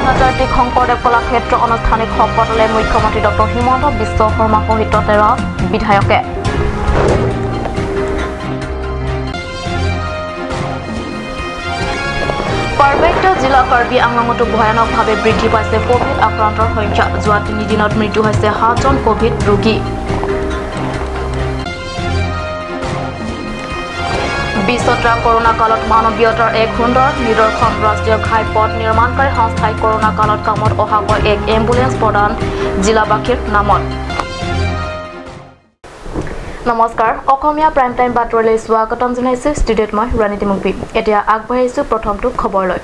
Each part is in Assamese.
আন্তৰ্জাতিক শংকৰদেৱ কলাক্ষেত্ৰ আনুষ্ঠানিক শপতলৈ মুখ্যমন্ত্ৰী ডক্টৰ হিমন্ত বিশ্ব শৰ্মা সহিত 13 বিধায়কে পাৰ্বত্য জিলা কাৰ্বি আংলঙতো ভয়ানকভাৱে বৃদ্ধি পাইছে কোভিড আক্ৰান্তৰ সংখ্যা যোৱা 3 দিনত মৃত্যু হৈছে 7 জন কোভিড ৰোগী বিশ্বত্ৰা কৰোনা কালত মানৱীয়তাৰ এক সুন্দৰ নিদৰ্শন ৰাষ্ট্ৰীয় ঘাইপথ নিৰ্মাণকাৰী সংস্থাই কৰোনা কালত কামত অহাকৈ এক এম্বুলেন্স প্ৰদান জিলাবাসীৰ নামত নমস্কাৰ অসমীয়া প্ৰাইম টাইম বাতৰিলৈ স্বাগতম জনাইছো ষ্টুডিঅ'ত মই ৰাণীতি মুক্তি এতিয়া আগবাঢ়িছো প্ৰথমটো খবৰলৈ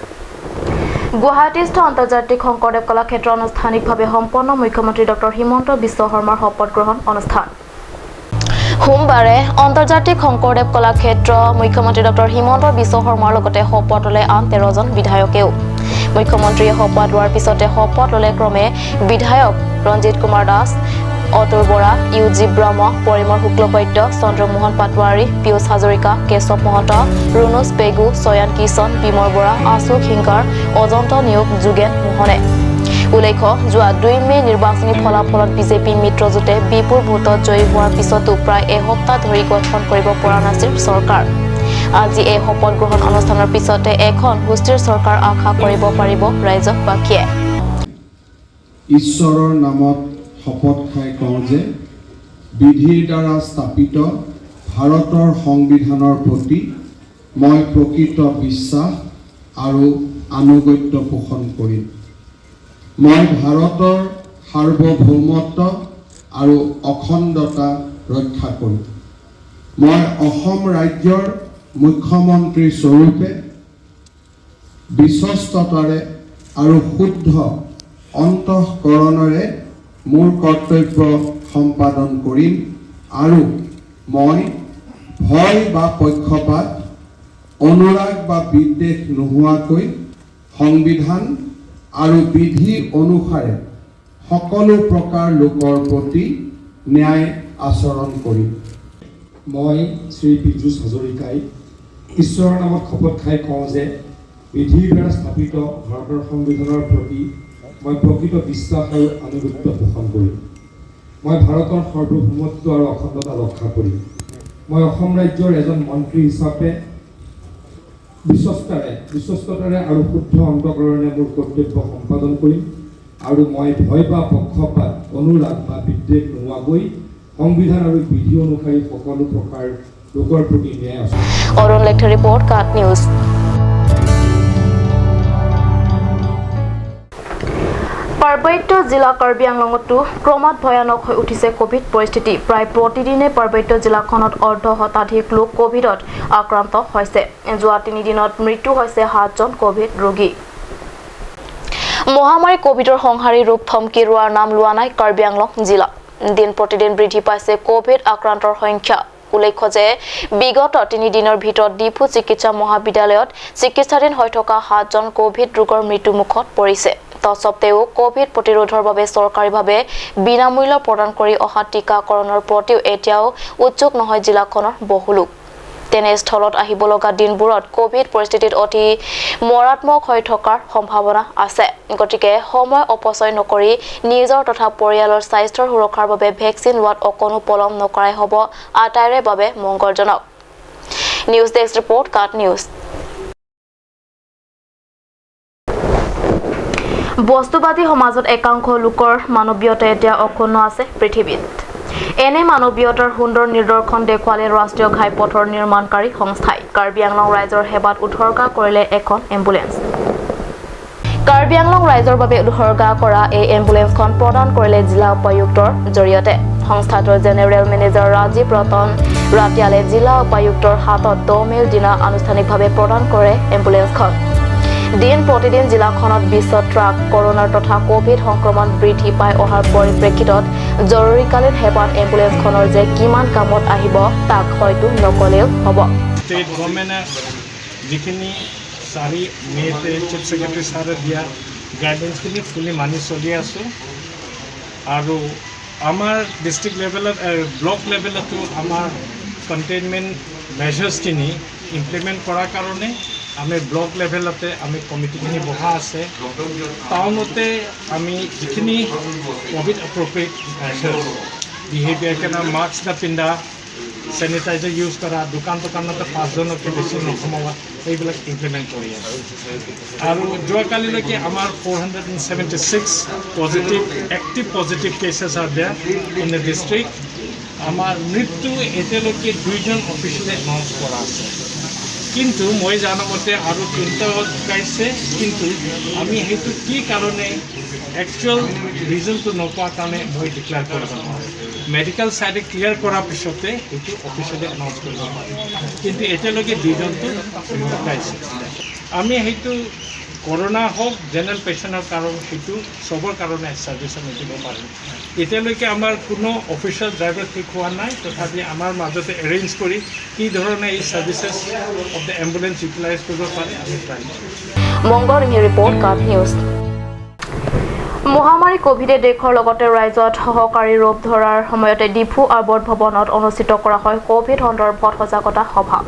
গুৱাহাটীস্থ আন্তৰ্জাতিক শংকৰদেৱ কলাক্ষেত্ৰ আনুষ্ঠানিকভাৱে সম্পন্ন মুখ্যমন্ত্ৰী ডক্টৰ হিমন্ত বিশ্ব শৰ্মাৰ শপত গ্ৰহণ অনুষ্ঠান সোমবাৰে আন্তৰ্জাতিক শংকৰদেৱ কলাক্ষেত্ৰ মুখ্যমন্ত্ৰী ডক্টৰ হিমন্ত বিশ্ব শৰ্মাৰ লগতে শপতলৈ আন 13 জন বিধায়কেও মুখ্যমন্ত্ৰীয়ে শপত লোৱাৰ পিছতে শপত ল'লে ক্ৰমে বিধায়ক ৰঞ্জিত কুমাৰ দাস অতুল বৰা ইউজি ব্ৰহ্ম পৰিমৰ শুক্লপত্য চন্দ্ৰমোহন পাটোৱাৰী পিয়ুষ হাজৰিকা কেশৱ মহন্ত ৰুনুজ পেগু চয়ন কিশন বিমৰ বৰা আশু হিংকাৰ অজন্ত নিয়োগ যোগেন মোহনে উল্লেখ্য যোৱা 2 মে নিৰ্বাচনী ফলাফলত বিজেপি মিত্ৰজোঁটে বিপুল ভোটত জয়ী হোৱাৰ পিছতো প্ৰায় এসপ্তাহ ধৰি গঠন কৰিব পৰা নাছিল চৰকাৰ আজি এই শপত গ্ৰহণ অনুষ্ঠানৰ পিছতে এখন সুস্থিৰ চৰকাৰ আশা কৰিব পাৰিব ৰাজ্যবাসীয়ে ঈশ্বৰৰ নামত শপত খাই কওঁ যে বিধিৰ দ্বাৰা স্থাপিত ভাৰতৰ সংবিধানৰ প্ৰতি মই প্ৰকৃত বিশ্বাস আৰু আনুগত্য পোষণ কৰিম মই ভাৰতৰ সাৰ্বভৌমত্ব আৰু অখণ্ডতা ৰক্ষা কৰিম মই অসম ৰাজ্যৰ মুখ্যমন্ত্ৰী স্বৰূপে বিশ্বস্ততাৰে আৰু শুদ্ধ অন্তঃকৰণেৰে মোৰ কৰ্তব্য সম্পাদন কৰিম আৰু মই ভয় বা পক্ষপাত অনুৰাগ বা বিদ্বেষ নোহোৱাকৈ সংবিধান আৰু বিধি অনুসাৰে সকলো প্ৰকাৰ লোকৰ প্ৰতি ন্যায় আচৰণ কৰিম মই শ্ৰী পিয়ুষ হাজৰিকাই ঈশ্বৰৰ নামত শপত খাই কওঁ যে বিধিৰ দ্বাৰা স্থাপিত ভাৰতৰ সংবিধানৰ প্ৰতি মই প্ৰকৃত বিশ্বাস আৰু আনুগত্য পোষণ কৰিম মই ভাৰতৰ সাৰ্বভৌমত্ব আৰু অখণ্ডতা ৰক্ষা কৰিম মই অসম ৰাজ্যৰ এজন মন্ত্ৰী হিচাপে বিশ্বস্ততাৰে আৰু শুদ্ধ অন্তঃকৰণে মোৰ কৰ্তব্য সম্পাদন কৰিম আৰু মই ভয় বা পক্ষপাত অনুৰাগ বা বিদ্বেষ নোহোৱাকৈ সংবিধান আৰু বিধি অনুসৰি সকলো প্ৰকাৰ লোকৰ প্ৰতি ন্যায় আচৰণ অৰুণ লেখৰ ৰিপৰ্ট কাট নিউজ পাৰ্বত্য জিলা কাৰ্বি আংলঙতো ক্ৰমাৎ ভয়ানক হৈ উঠিছে কোভিড পৰিস্থিতি প্ৰায় প্ৰতিদিনে পাৰ্বত্য জিলাখনত অৰ্ধ শতাধিক লোক কোভিডত আক্ৰান্ত হৈছে যোৱা 3 দিনত মৃত্যু হৈছে 7 জন কোভিড ৰোগী মহামাৰী কোভিডৰ সংহাৰী ৰূপ থমকি ৰোৱাৰ নাম লোৱা নাই কাৰ্বি আংলং জিলা দিন প্ৰতিদিন বৃদ্ধি পাইছে কোভিড আক্ৰান্তৰ সংখ্যা উল্লেখ্য যে বিগত 3 দিনৰ ভিতৰত ডিফু চিকিৎসা মহাবিদ্যালয়ত চিকিৎসাধীন হৈ থকা 7 জন কোভিড ৰোগৰ মৃত্যুমুখত পৰিছে তৎসত্ত্বেও কোভিড প্ৰতিৰোধৰ বাবে চৰকাৰীভাৱে বিনামূল্য প্ৰদান কৰি অহা টিকাকৰণৰ প্ৰতিও এতিয়াও উৎসুক নহয় জিলাখনৰ বহু লোক তেনে স্থলত আহিব লগা দিনবোৰত কোভিড পৰিস্থিতিত অতি মৰাত্মক হৈ থকাৰ সম্ভাৱনা আছে গতিকে সময় অপচয় নকৰি নিজৰ তথা পৰিয়ালৰ স্বাস্থ্যৰ সুৰক্ষাৰ বাবে ভেকচিন লোৱাত অকণো পলম নকৰাই হ'ব আটাইৰে বাবে মংগলজনক নিউজ ডেস্ক ৰিপৰ্ট কাট নিউজ বস্তুবাদী সমাজত একাংশ লোকৰ মানৱীয়তা এতিয়া অক্ষুণ্ণ আছে পৃথিৱীত এনে মানৱীয়তাৰ সুন্দৰ নিদৰ্শন দেখুৱালে ৰাষ্ট্ৰীয় ঘাইপথৰ নিৰ্মাণকাৰী সংস্থাই কাৰ্বি আংলং ৰাইজৰ সেৱাত উৎসৰ্গা কৰিলে এখন এম্বুলেন্স কাৰ্বি আংলং ৰাইজৰ বাবে উৎসৰ্গা কৰা এই এম্বুলেন্সখন প্ৰদান কৰিলে জিলা উপায়ুক্তৰ জৰিয়তে সংস্থাটোৰ জেনেৰেল মেনেজাৰ ৰাজীৱ ৰতন ৰাতিয়ালে জিলা উপায়ুক্তৰ হাতত 10 মেৰ দিনা আনুষ্ঠানিকভাৱে প্ৰদান কৰে এম্বুলেন্সখন দিন প্ৰতিদিন জিলাখনত বিশ্বত্ৰাক কৰোনাৰ তথা কোভিড সংক্ৰমণ বৃদ্ধি পাই অহাৰ পৰিপ্ৰেক্ষিতত জৰুৰীকালীন সেৱাত এম্বুলেন্সখনৰ যে কিমান কামত আহিব তাক হয়তো নকলেও হ'ব ষ্টেট গভৰ্ণমেণ্টে যিখিনি 4 মে'তে চিফ ছেক্ৰেটাৰী ছাৰে দিয়া গাইডলাইন্সখিনি ফুলি মানি চলি আছোঁ আৰু আমাৰ ডিষ্ট্ৰিক্ট লেভেলত ব্লক লেভেলতো আমাৰ কণ্টেইনমেণ্ট মেজাৰ্ছখিনি ইমপ্লিমেণ্ট কৰাৰ কাৰণে আমি ব্লক লেভেলতে আমি কমিটিখিনি বহা আছে টাউনতে আমি যিখিনি কোভিড এপ্ৰপ্ৰিয়েট বিহেভিয়াৰ কাৰণে মাস্ক নাপিন্ধা চেনিটাইজাৰ ইউজ কৰা দোকানতে 5জনতকৈ বেছি নসমাৱা এইবিলাক ইমপ্লিমেণ্ট কৰি আছে আৰু যোৱাকালিলৈকে আমাৰ 476 positive active positive cases are there in the district আমাৰ মৃত্যু এতিয়ালৈকে 2জন অফিচিয়েলি এনাউন্স কৰা আছে কিন্তু মই জানামতে আৰু 3টা ঢুকাইছে কিন্তু আমি সেইটো কি কাৰণে একচুৱেল ৰিজনটো নোপোৱাৰ কাৰণে মই ডিক্লেয়াৰ কৰিব নোৱাৰোঁ মেডিকেল সাইডে ক্লিয়াৰ কৰাৰ পিছতে সেইটো অফিচিয়েলি এনাউন্স কৰিব পাৰি কিন্তু এতিয়ালৈকে 2জনটো ঢুকাইছে আমি সেইটো কৰোনা হওক জেনেৰেল পেচেণ্টৰ কাৰণ সেইটো চবৰ কাৰণে ছাৰ্ভিচ আমি দিব পাৰিম এতিয়ালৈকে আমাৰ কোনো অফিচিয়েল ড্ৰাইভাৰ ঠিক হোৱা নাই তথাপি আমাৰ মাজতে এৰেঞ্জ কৰি কি ধৰণে এই services of the ambulance utilise কৰিব পাৰে আমি ট্ৰাই কৰিম মংগলদৈ ৰিপৰ্ট কাৰ্ড নিউজ মহামাৰী কোভিডে দেশৰ লগতে ৰাজ্যত সহকাৰী ৰূপ ধৰাৰ সময়তে ডিফু আবৰ্ড ভৱনত অনুষ্ঠিত কৰা হয় কোভিড সন্দৰ্ভত সজাগতা সভা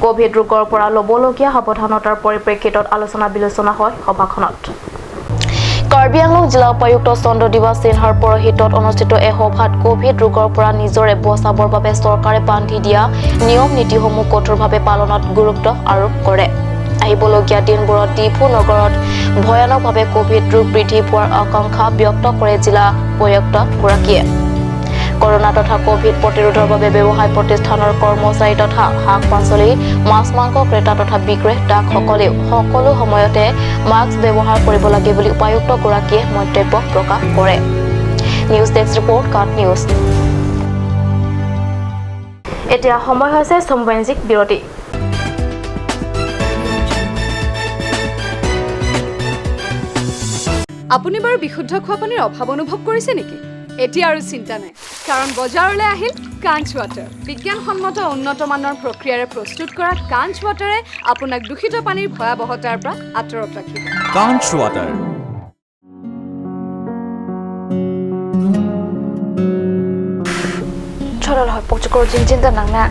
কোভিড ৰোগৰ পৰা ল'বলগীয়া সাৱধানতাৰ পৰিপ্ৰেক্ষিতত আলোচনা বিলোচনা হয় সভাখনত কাৰ্বি আংলং জিলা উপায়ুক্ত চন্দ্ৰদিবা সিনহাৰ পৰহিতত অনুষ্ঠিত এই সভাত কোভিড ৰোগৰ পৰা নিজৰে বচাবৰ বাবে চৰকাৰে বান্ধি দিয়া নিয়ম নীতিসমূহ কঠোৰভাৱে পালনত গুৰুত্ব আৰোপ কৰে আহিবলগীয়া দিনবোৰত ডিফু নগৰত ভয়ানকভাৱে কোভিড ৰোগ বৃদ্ধি পোৱাৰ আশংকা ব্যক্ত কৰে জিলা উপায়ুক্তগৰাকীয়ে কৰোনা তথা কোভিড প্ৰতিৰোধৰ বাবে ব্যৱসায় প্ৰতিষ্ঠানৰ কৰ্মচাৰী তথা শাক পাচলি মাছ মাংস ক্ৰেতা তথা বিক্ৰেতাসকলেও সকলো সময়তে মাস্ক ব্যৱহাৰ কৰিব লাগে বুলি উপায়ুক্তগৰাকীয়ে মন্তব্য প্ৰকাশ কৰে news desk report card news এতিয়া সময় হৈছে সম্বাঞ্জিক বিৰতি আপুনি বাৰু বিশুদ্ধ খোৱা পানীৰ অভাৱ অনুভৱ কৰিছে নেকি এতিয়া আৰু চিন্তা নাই কাৰণ বজাৰলৈ আহিল কাঞ্চ ৱাটাৰ বিজ্ঞানসন্মত উন্নত মানৰ প্ৰক্ৰিয়াৰে প্ৰস্তুত কৰা কাঞ্চ ৱাটাৰে আপোনাক দূষিত পানীৰ ভয়াৱহতাৰ পৰা আঁতৰত ৰাখিব কাঞ্চ ৱাটাৰ চৰল হয় পকচকৰ জিনজিনটা নাংনা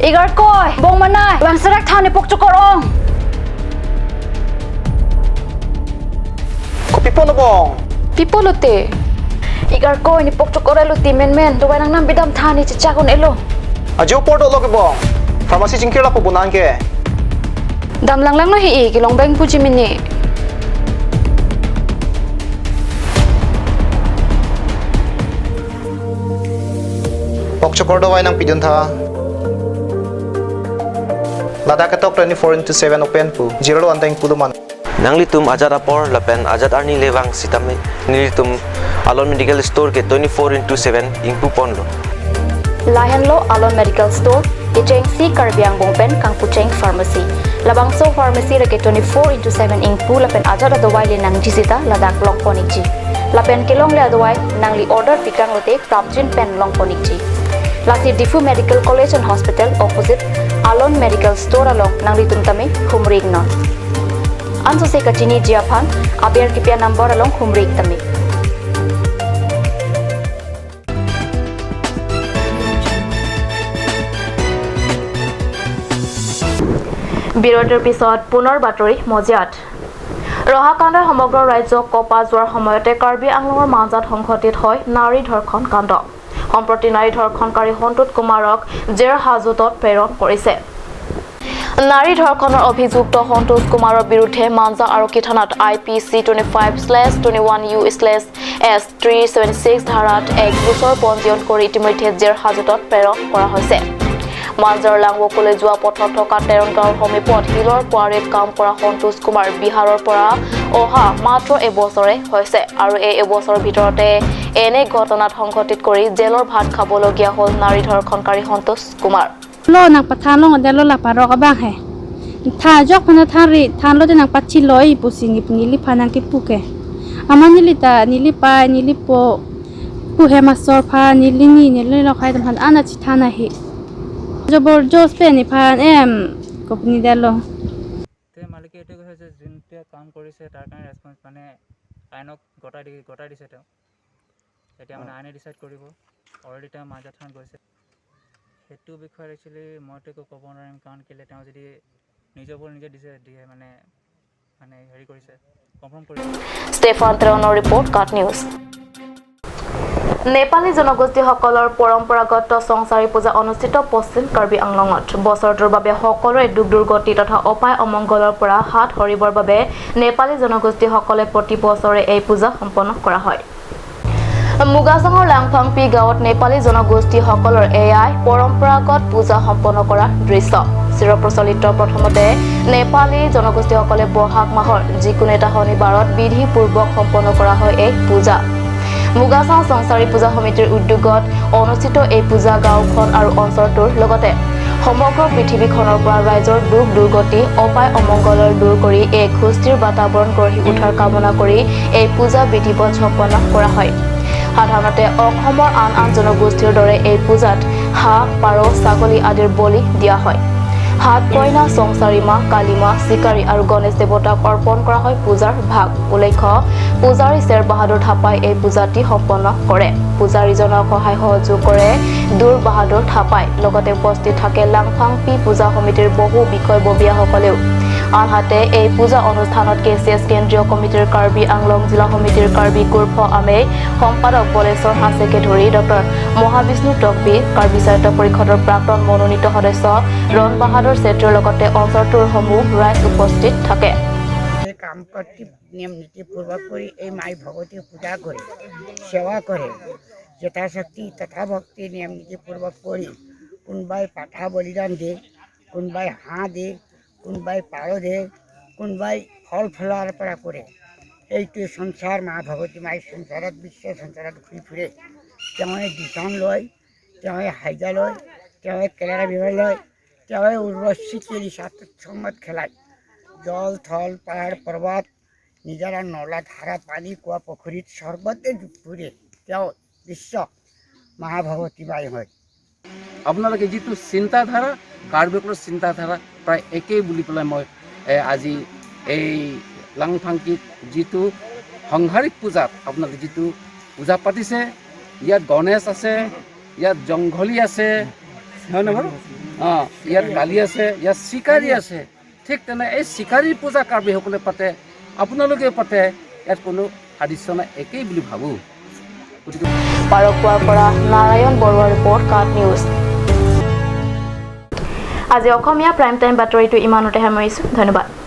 ইগাৰ কয় বং মানাই বাংসাৰাক থানে পকচকৰ অং Pipolote. Igar ko ni pokchokore luti men duway nang nang bidam thani chichakon elo. Ajo porto lo ke bong. Pharmacy jingkir la po bunan ke. Dam lang no hi kilong bang puji mini. Pokchokor do way nang pidun tha. Lada ke tok 24/7 open pu. Zero anteng puluman. Nanglitum ajat apor lapen ajat arni lewang sitame nilitum alon medical store ke 24/7 ingpu ponlo Lahenlo alon medical store icheng si karbiang bongpen kangpucheng pharmacy labangso pharmacy reke 24/7 ingpu lapen ajat adawai le nang jisita ladak long poniji lapen kelong le adawai nangli order pikang lote prapjin pen long poniji lasi difu medical college and hospital opposite alon medical store along nanglitum tame humring non Anso se kachini jiaphan abiar kipia number along khumrik tami বিৰতিৰ পিছত পুনৰ বাতৰি মজিয়াত ৰহাকাণ্ডৰ সমগ্ৰ ৰাজ্যক কপা যোৱাৰ সময়তে কাৰ্বি আংলঙৰ মাজত সংঘটিত হয় নাৰী ধৰ্ষণ কাণ্ড সম্প্ৰতি নাৰী ধৰ্ষণকাৰী সন্তোষ কুমাৰক জেৰ হাজতত প্ৰেৰণ কৰিছে নাৰী ধৰ্ষণৰ অভিযুক্ত সন্তোষ কুমাৰৰ বিৰুদ্ধে মানজা আৰক্ষী থানাত IPC 25/21/US/S376 ধাৰাত এক গোচৰ পঞ্জীয়ন কৰি ইতিমধ্যে জেৰ হাজতত প্ৰেৰণ কৰা হৈছে মানজাৰ লাংবকলৈ যোৱা পথত থকা তেৰণ গাঁৱৰ সমীপত হিলৰ কোৱাৰীত কাম কৰা সন্তোষ কুমাৰ বিহাৰৰ পৰা অহা মাত্ৰ এবছৰে হৈছে আৰু এই এবছৰৰ ভিতৰতে এনে ঘটনাত সংঘটিত কৰি জেলৰ ভাত খাবলগীয়া হ'ল নাৰী ধৰ্ষণকাৰী Santosh Kumar lo nang pathan lo ngade lo la paro ka bang he tha jok phana thari than lo de nang pachi loi pusini pnili phanang ki puke amani lita nili pa nili po pu he masor pha nili ni nili lo khai tam ana chi thana hi jobor jos pe ni phan em kopni dalo te malike etu কৈছে যে যোনতে কাম কৰিছে তাৰ কাৰণে ৰেসপন্স মানে আইনক গটাই দিছে তেওঁ এতিয়া মানে আইনে ডিসাইড কৰিব অলৰেডি তেওঁ মাজা থান গৈছে সেইটো বিষয়ে একচুয়ালি মইতো ক'ব নোৱাৰিম কাৰণ কেলে তেওঁ যদি নিজৰ ওপৰত নিজে দিছে দিয়ে মানে মানে হেৰি কৰিছে কনফাৰ্ম কৰিছে ষ্টেফান ত্ৰেনৰ ৰিপৰ্ট কাট নিউজ নেপালী জনগোষ্ঠীসকলৰ পৰম্পৰাগত সংসাৰী পূজা অনুষ্ঠিত পশ্চিম কাৰ্বি আংলঙত বছৰটোৰ বাবে সকলোৰে দুখ দুৰ্গতি তথা অপায় অমংগলৰ পৰা হাত সৰিবৰ বাবে নেপালী জনগোষ্ঠীসকলে প্ৰতি বছৰে এই পূজা সম্পন্ন কৰা হয় মুগাচাঙৰ লাংফাংপি গাঁৱত নেপালী জনগোষ্ঠীসকলৰ এয়াই পৰম্পৰাগত পূজা সম্পন্ন কৰা দৃশ্য চিৰপ্ৰচলিত প্ৰথমতে নেপালী জনগোষ্ঠীসকলে বহাগ মাহৰ যিকোনো এটা শনিবাৰত বিধিপূৰ্বক সম্পন্ন কৰা হয় এই পূজা মুগাচাং সংসাৰী পূজা সমিতিৰ উদ্যোগত অনুষ্ঠিত এই পূজা গাঁওখন আৰু অঞ্চলটোৰ লগতে সমগ্ৰ পৃথিৱীখনৰ পৰা ৰাইজৰ দুখ দুৰ্গতি অপায় অমংগলৰ দূৰ কৰি এক সুস্থিৰ বাতাবৰণ গঢ়ি উঠাৰ কামনা কৰি এই পূজা বিধিবদ্ধ সম্পন্ন কৰা হয় সাধাৰণতে অসমৰ আন আন জনগোষ্ঠীৰ দৰে এই পূজাত হাঁহ পাৰ ছাগলী আদিৰ বলি দিয়া হয় হাত কইনা সংসাৰী মা কালী মা চিকাৰী আৰু গণেশ দেৱতাক অৰ্পণ কৰা হয় পূজাৰ ভাগ উল্লেখ্য পূজাৰী শ্বেৰ বাহাদুৰ থাপাই এই পূজাটি সম্পন্ন কৰে পূজাৰীজনক সহায় সহযোগ কৰে দূৰ বাহাদুৰ থাপাই লগতে উপস্থিত থাকে লাংফাংপি পূজা সমিতিৰ বহু বিষয়ববীয়াসকলেও আনহাতে এই পূজা অনুষ্ঠানত কেচিএছ কেন্দ্ৰীয় কমিটিৰ কাৰ্বি আংলং জিলা সমিতিৰ কাৰ্বি কুৰ্ফ আমে সম্পাদক বলেশ্বৰ হাছেকে ধৰি ডক্টৰ মহাবিষ্ণু টকবি কাৰ্বি সাহিত্য পৰিষদৰ প্ৰাক্তন মনোনীত সদস্য ৰণ বাহাদুৰ চেত্ৰীৰ লগতে অঞ্চলটোৰ সমূহ ৰাইজ উপস্থিত থাকে কাম কৰ্তৃ নিয়ম নীতিপূৰ্বক কৰি এই মাই ভগৱতী পূজা কৰে সেৱা কৰে যথাশক্তি তথা ভক্তি নিয়ম নীতিপূৰ্বক কৰি কোনোবাই পাঠা বলিদান দিয়ে কোনোবাই হাঁহ দিয়ে কোনোবাই পাৰ দিয়ে কোনোবাই ফল ফলাৰ পৰা কৰে এইটোৱে সংসাৰ মা ভগৱতী মাই সংসাৰত বিশ্ব সংসাৰত ঘূৰি ফুৰে তেওঁৱে দিচান লয় তেওঁৱে হাইজা লয় তেওঁৱে কেলেৰা বিভাৰ লয় তেওঁৱে উৰ্বশী কেলি সময়ত খেলায় জল থল পাহাড় পৰ্বত নিজৰা নলা ধাৰা পানী কুঁৱা পুখুৰীত সৰ্বতে ফুৰে তেওঁ বিশ্ব মহাভগৱতী মাই হয় আপোনালোকে যিটো চিন্তাধাৰা কাৰ্বিসকলৰ চিন্তাধাৰা প্ৰায় একেই বুলি পেলাই মই আজি এই লাংফাংকিত যিটো সংসাৰিক পূজাত আপোনালোকে যিটো পূজা পাতিছে ইয়াত গণেশ আছে ইয়াত জংঘলী আছে হয়নে বাৰু ইয়াত কালী আছে ইয়াত চিকাৰী আছে ঠিক তেনে এই চিকাৰীৰ পূজা কাৰ্বিসকলে পাতে আপোনালোকে পাতে ইয়াত কোনো সাদৃশ্য নাই একেই বুলি ভাবোঁ গতিকে পাৰকুৱাৰ পৰা নাৰায়ণ বৰুৱা ৰিপৰ্ট কাট নিউজ আজি অসমীয়া প্ৰাইম টাইম বাতৰিটো ইমানতে সামৰিছোঁ ধন্যবাদ